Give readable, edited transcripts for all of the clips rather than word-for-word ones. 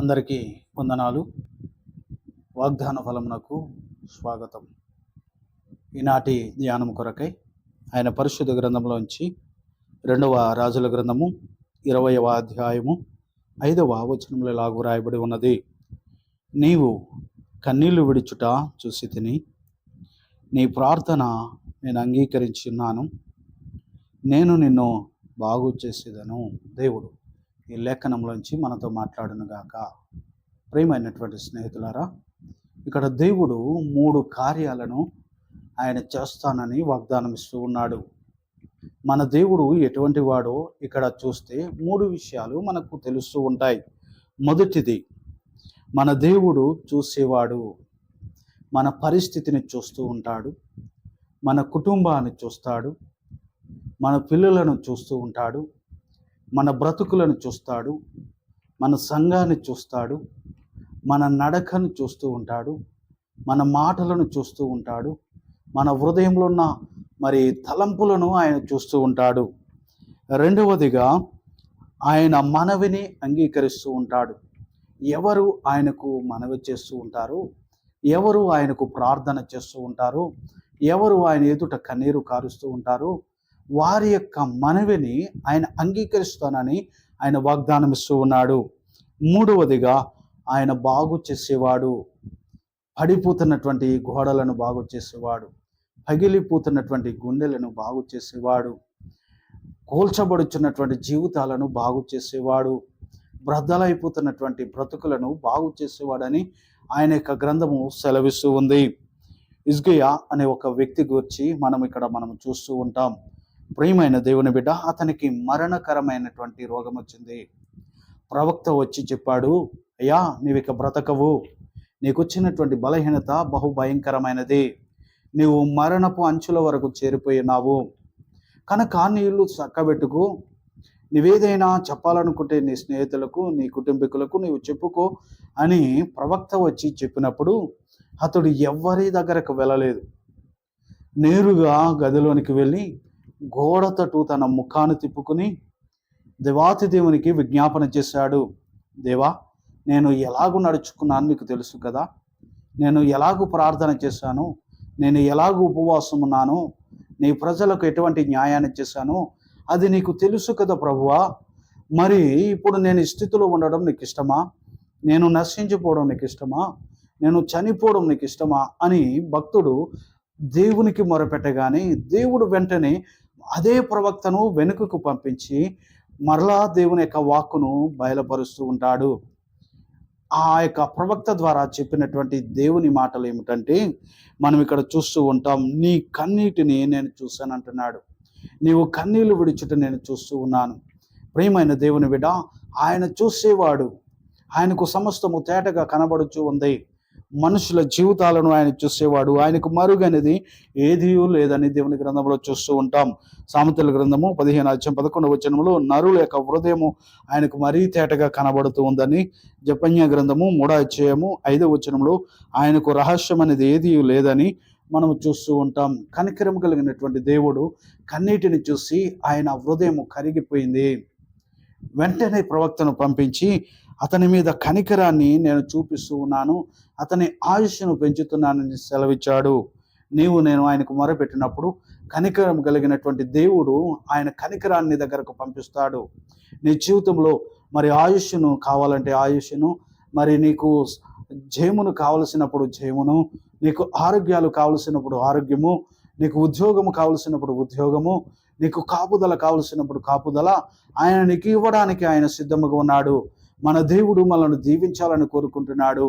అందరికీ వందనాలు. వాగ్దాన ఫలమునకు స్వాగతం. ఈనాటి ధ్యానం కొరకై ఆయన పరిశుద్ధ గ్రంథంలోంచి 2వ రాజుల గ్రంథము 20వ అధ్యాయము 5వ వచనంలో ఇలాగు రాయబడి ఉన్నది. నీవు కన్నీళ్లు విడుచుట చూసి తిని, నీ ప్రార్థన నేను అంగీకరించున్నాను, నేను నిన్ను బాగు చేసేదను. దేవుడు ఈ లేఖనంలోంచి మనతో మాట్లాడును గాక. ప్రియమైనటువంటి స్నేహితులారా, ఇక్కడ దేవుడు 3 కార్యాలను ఆయన చేస్తానని వాగ్దానం ఇస్తూ ఉన్నాడు. మన దేవుడు ఎటువంటి వాడో ఇక్కడ చూస్తే 3 విషయాలు మనకు తెలుస్తూ ఉంటాయి. మొదటిది, మన దేవుడు చూసేవాడు. మన పరిస్థితిని చూస్తూ ఉంటాడు, మన కుటుంబాన్ని చూస్తాడు, మన పిల్లలను చూస్తూ ఉంటాడు, మన బ్రతుకులను చూస్తాడు, మన సంఘాన్ని చూస్తాడు, మన నడకను చూస్తూ ఉంటాడు, మన మాటలను చూస్తూ ఉంటాడు, మన హృదయంలో ఉన్న తలంపులను ఆయన చూస్తూ ఉంటాడు. రెండవదిగా, ఆయన మనవిని అంగీకరిస్తూ ఉంటాడు. ఎవరు ఆయనకు మనవి చేస్తూ ఉంటారో, ఎవరు ఆయనకు ప్రార్థన చేస్తూ ఉంటారో, ఎవరు ఆయన ఎదుట కన్నీరు కారుస్తూ ఉంటారో వారి యొక్క మనవిని ఆయన అంగీకరిస్తానని ఆయన వాగ్దానం ఇస్తూ ఉన్నాడు. మూడవదిగా, ఆయన బాగు చేసేవాడు. పడిపోతున్నటువంటి గోడలను బాగు చేసేవాడు, పగిలిపోతున్నటువంటి గుండెలను బాగు చేసేవాడు, కూల్చబడుచున్నటువంటి జీవితాలను బాగు చేసేవాడు, బ్రద్దలైపోతున్నటువంటి బ్రతుకులను బాగు చేసేవాడని ఆయన యొక్క గ్రంథము సెలవిస్తూ ఉంది. హిజ్కియా అనే ఒక వ్యక్తి గురించి మనం చూస్తూ ఉంటాం. ప్రియమైన దేవుని బిడ్డ, అతనికి మరణకరమైనటువంటి రోగం వచ్చింది. ప్రవక్త వచ్చి చెప్పాడు, అయ్యా నీవిక బ్రతకవు, నీకు వచ్చినటువంటి బలహీనత బహు భయంకరమైనది, నీవు మరణపు అంచుల వరకు చేరిపోయినావు, కనుక నీళ్ళు చక్కబెట్టుకు, నీవేదైనా చెప్పాలనుకుంటే నీ స్నేహితులకు, నీ కుటుంబీకులకు నీవు చెప్పుకో అని ప్రవక్త వచ్చి చెప్పినప్పుడు అతడు ఎవ్వరి దగ్గరకు వెళ్ళలేదు. నేరుగా గదిలోనికి వెళ్ళి గోడ తట్టు తన ముఖాన్ని తిప్పుకుని దేవాతి దేవునికి విజ్ఞాపన చేశాడు. దేవా, నేను ఎలాగూ నడుచుకున్నాను నీకు తెలుసు కదా, నేను ఎలాగూ ప్రార్థన చేశాను, నేను ఎలాగూ ఉపవాసం ఉన్నాను, నీ ప్రజలకు ఎటువంటి న్యాయాన్ని చేశాను అది నీకు తెలుసు కదా ప్రభువా. మరి ఇప్పుడు నేను ఈ స్థితిలో ఉండడం నీకు ఇష్టమా? నేను నశించిపోవడం నీకు ఇష్టమా? నేను చనిపోవడం నీకు ఇష్టమా అని భక్తుడు దేవునికి మొరపెట్టగానే దేవుడు వెంటనే అదే ప్రవక్తను వెనుకకు పంపించి మరలా దేవుని యొక్క వాక్కును బయలుపరుస్తూ ఉంటాడు. ఆ యొక్క ప్రవక్త ద్వారా చెప్పినటువంటి దేవుని మాటలు ఏమిటంటే మనం ఇక్కడ చూస్తూ ఉంటాం. నీ కన్నీటిని నేను చూశానంటున్నాడు, నీవు కన్నీళ్లు విడిచుట నేను చూస్తూ ఉన్నాను. ప్రియమైన దేవుని బిడ్డ, ఆయన చూసేవాడు, ఆయనకు సమస్తము తేటగా కనబడుచూ ఉంది. మనుషుల జీవితాలను ఆయన చూసేవాడు, ఆయనకు మరుగనేది ఏదీ లేదని దేవుని గ్రంథంలో చూస్తూ ఉంటాం. సామెతల గ్రంథము 15:11 వచనంలో నరుల యొక్క హృదయము ఆయనకు మరీ తేటగా కనబడుతూ ఉందని, జపన్య గ్రంథము 3:5 వచనంలో ఆయనకు రహస్యం అనేది ఏదీ లేదని మనం చూస్తూ ఉంటాం. కనికరం కలిగినటువంటి దేవుడు కన్నీటిని చూసి ఆయన హృదయము కరిగిపోయింది. వెంటనే ప్రవక్తను పంపించి అతని మీద కనికరాన్ని నేను చూపిస్తూ ఉన్నాను, అతని ఆయుష్ను పెంచుతున్నానని సెలవిచ్చాడు. నేను ఆయనకు మొరపెట్టినప్పుడు కనికరం కలిగినటువంటి దేవుడు ఆయన కనికరాన్ని దగ్గరకు పంపిస్తాడు. నీ జీవితంలో ఆయుష్ను కావాలంటే ఆయుష్ను, నీకు జయమును కావలసినప్పుడు జయమును, నీకు ఆరోగ్యాలు కావలసినప్పుడు ఆరోగ్యము, నీకు ఉద్యోగము కావలసినప్పుడు ఉద్యోగము, నీకు కాపుదల కావలసినప్పుడు కాపుదల ఆయన నీకు ఇవ్వడానికి ఆయన సిద్ధముగా ఉన్నాడు. మన దేవుడు మనల్ని దీవించాలని కోరుకుంటున్నాడు.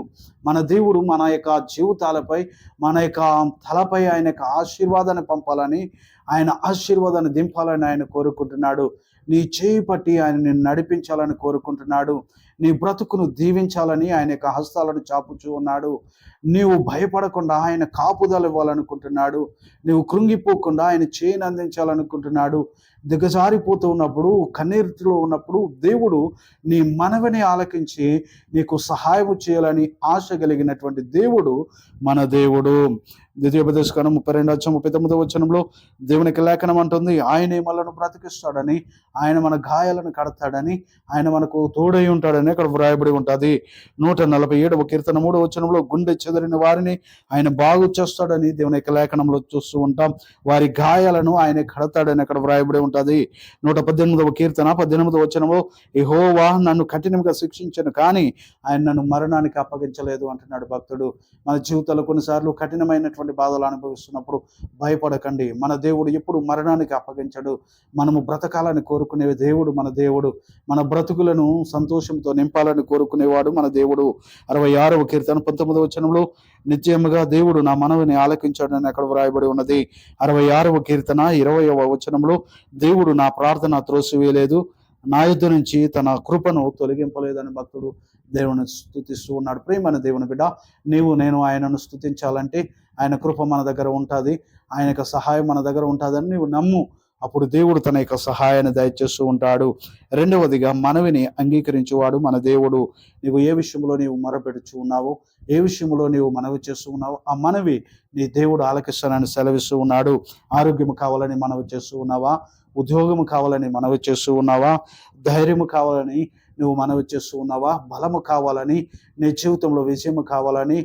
మన దేవుడు మన యొక్క జీవితాలపై, మన యొక్క తలపై ఆయన యొక్క ఆశీర్వాదాన్ని పంపాలని, ఆయన ఆశీర్వాదాన్ని దింపాలని ఆయన కోరుకుంటున్నాడు. నీ చేయి పట్టి ఆయన నిన్ను నడిపించాలని కోరుకుంటున్నాడు. నీ బ్రతుకును దీవించాలని ఆయన యొక్క హస్తాలను చాపుచూ ఉన్నాడు. నీవు భయపడకుండా ఆయన కాపుదల ఇవ్వాలనుకుంటున్నాడు. నీవు కృంగిపోకుండా ఆయన చేయిని అందించాలనుకుంటున్నాడు. దిగజారిపోతూ ఉన్నప్పుడు, కన్నీటిలో ఉన్నప్పుడు దేవుడు నీ మనవిని ఆలకించి నీకు సహాయం చేయాలని ఆశ కలిగినటువంటి దేవుడు మన దేవుడు. ద్వితీయోపదేశకాండం 32:39 దేవునికి లేఖనం అంటుంది, ఆయనే మనలను బ్రతికిస్తాడని, ఆయన మన గాయాలను కడతాడని, ఆయన మనకు తోడై ఉంటాడని అక్కడ వ్రాయబడి ఉంటుంది. 147 కీర్తన 3 గుండె చెదరిన వారిని ఆయన బాగు చేస్తాడని దేవుని యొక్క లేఖనంలో చూస్తూ ఉంటాం. వారి గాయాలను ఆయన కడతాడని అక్కడ వ్రాయబడి ఉంటుంది. 118 కీర్తన 18 యెహోవా నన్ను కఠినంగా శిక్షించను, కానీ ఆయన నన్ను మరణానికి అప్పగించలేదు అంటున్నాడు భక్తుడు. మన జీవితంలో కొన్నిసార్లు కఠినమైనటువంటి బాధలు అనుభవిస్తున్నప్పుడు భయపడకండి. మన దేవుడు ఎప్పుడు మరణానికి అప్పగించడు. మనము బ్రతకాలని కోరుకునే దేవుడు మన దేవుడు. మన బ్రతుకులను సంతోషంతో నింపాలని కోరుకునేవాడు మన దేవుడు. 66 కీర్తన 19 నిశ్చయముగా దేవుడు నా మనవిని ఆలకించాడని అక్కడ వ్రాయబడి ఉన్నది. 66 కీర్తన 20 దేవుడు నా ప్రార్థన త్రోసివేయలేదు, నా యుద్ధ నుంచి తన కృపను తొలగింపలేదని భక్తుడు దేవుని స్తుతిస్తూ ఉన్నాడు. ప్రియమైన దేవుని బిడ్డ, నేను ఆయనను స్తుతించాలంటే ఆయన కృప మన దగ్గర ఉంటుంది, ఆయన యొక్క సహాయం మన దగ్గర ఉంటుందని నీవు నమ్ము. అప్పుడు దేవుడు తన యొక్క సహాయాన్ని దయచేస్తూ ఉంటాడు. రెండవదిగా మనవిని అంగీకరించేవాడు మన దేవుడు. నీవు ఏ విషయంలో నీవు మొరపెడుచు ఉన్నావో, ఏ విషయంలో నీవు మనవి చేస్తూ ఉన్నావో ఆ మనవి నీ దేవుడు ఆలకిస్తానని సెలవిస్తూ ఉన్నాడు. ఆరోగ్యం కావాలని మనవి చేస్తూ ఉన్నావా? ఉద్యోగం కావాలని మనవి చేస్తూ ఉన్నావా? ధైర్యము కావాలని నువ్వు మనవి చేస్తూ ఉన్నావా? బలము కావాలని, నీ జీవితంలో విజయము కావాలని,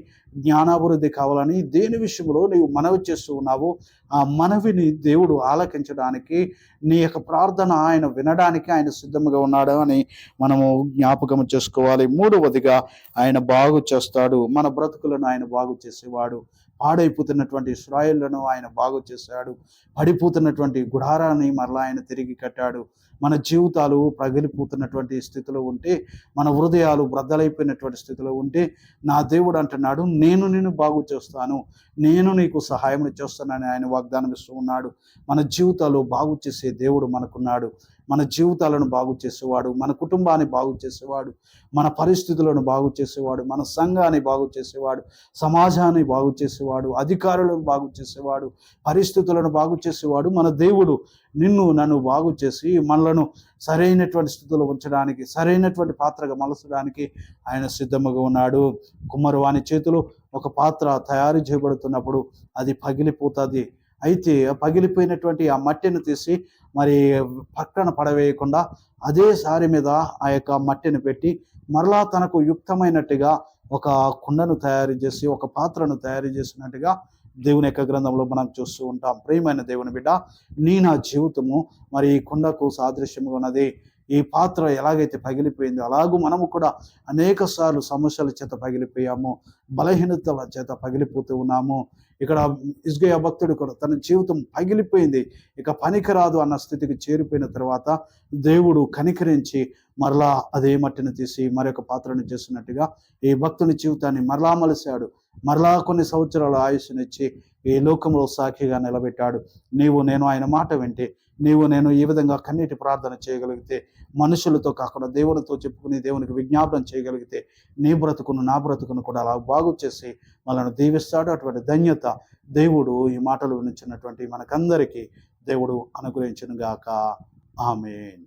జ్ఞానాభివృద్ధి కావాలని దేని విషయంలో నీవు మనవి చేస్తూ ఉన్నావు, ఆ మనవిని దేవుడు ఆలకించడానికి, నీ యొక్క ప్రార్థన ఆయన వినడానికి ఆయన సిద్ధంగా ఉన్నాడు అని మనము జ్ఞాపకం చేసుకోవాలి. మూడవదిగా ఆయన బాగు చేస్తాడు. మన బ్రతుకులను ఆయన బాగు చేసేవాడు. పాడైపోతున్నటువంటి ఇశ్రాయేలును ఆయన బాగు చేశాడు. పడిపోతున్నటువంటి గుడారాన్ని మరలా ఆయన తిరిగి కట్టాడు. మన జీవితాలు పగిలిపోతున్నటువంటి స్థితిలో ఉంటే, మన హృదయాలు బ్రద్దలైపోయినటువంటి స్థితిలో ఉంటే, నా దేవుడు అంటున్నాడు, నేను నిన్ను బాగు చేస్తాను, నేను నీకు సహాయం చేస్తానని ఆయన వాగ్దానం ఇస్తూ ఉన్నాడు. మన జీవితాలు బాగు చేసే దేవుడు మనకున్నాడు. మన జీవితాలను బాగు చేసేవాడు, మన కుటుంబాన్ని బాగు చేసేవాడు, మన పరిస్థితులను బాగు చేసేవాడు, మన సంఘాన్ని బాగు చేసేవాడు, సమాజాన్ని బాగు చేసేవాడు, అధికారులను బాగు చేసేవాడు, పరిస్థితులను బాగు చేసేవాడు మన దేవుడు. నన్ను బాగు చేసి మనలను సరైనటువంటి స్థితిలో ఉంచడానికి, సరైనటువంటి పాత్రగా మలచడానికి ఆయన సిద్ధముగా ఉన్నాడు. కుమ్మరి వాని చేతిలో ఒక పాత్ర తయారు చేయబడుతున్నప్పుడు అది పగిలిపోతుంది. అయితే పగిలిపోయినటువంటి ఆ మట్టిని తీసి మరి పక్కన పడవేయకుండా అదే సారి మీద ఆ యొక్క మట్టిని పెట్టి మరలా తనకు యుక్తమైనట్టుగా ఒక కుండను తయారు చేసి, ఒక పాత్రను తయారు చేసినట్టుగా దేవుని యొక్క గ్రంథంలో మనం చూస్తూ ఉంటాం. ప్రియమైన దేవుని బిడ్డ, నా జీవితము మరి ఈ కుండకు సాదృశ్యంగా ఉన్నది. ఈ పాత్ర ఎలాగైతే పగిలిపోయిందో అలాగూ మనము కూడా అనేక సార్లు సమస్యల చేత పగిలిపోయాము, బలహీనతల చేత పగిలిపోతూ ఉన్నాము. ఇక్కడ హిజ్కియా భక్తుడు కూడా తన జీవితం పగిలిపోయింది, ఇక పనికిరాదు అన్న స్థితికి చేరిపోయిన తర్వాత దేవుడు కనికరించి మరలా అదే మట్టిని తీసి మరొక పాత్రను చేసినట్టుగా ఈ భక్తుని జీవితాన్ని మరలా మలిశాడు. మరలా కొన్ని సంవత్సరాల ఆయుష్నిచ్చి ఈ లోకంలో సాక్షిగా నిలబెట్టాడు. నేను ఆయన మాట వింటే, నేను ఈ విధంగా కన్నీటి ప్రార్థన చేయగలిగితే, మనుషులతో కాకుండా దేవునితో చెప్పుకుని దేవునికి విజ్ఞాపనం చేయగలిగితే, నా బ్రతుకును కూడా అలా బాగు చేసి మనల్ని దీవిస్తాడు. అటువంటి ధన్యత దేవుడు ఈ మాటలు వినిచినటువంటి మనకందరికీ దేవుడు అనుగ్రహించును గాక. ఆమేన్.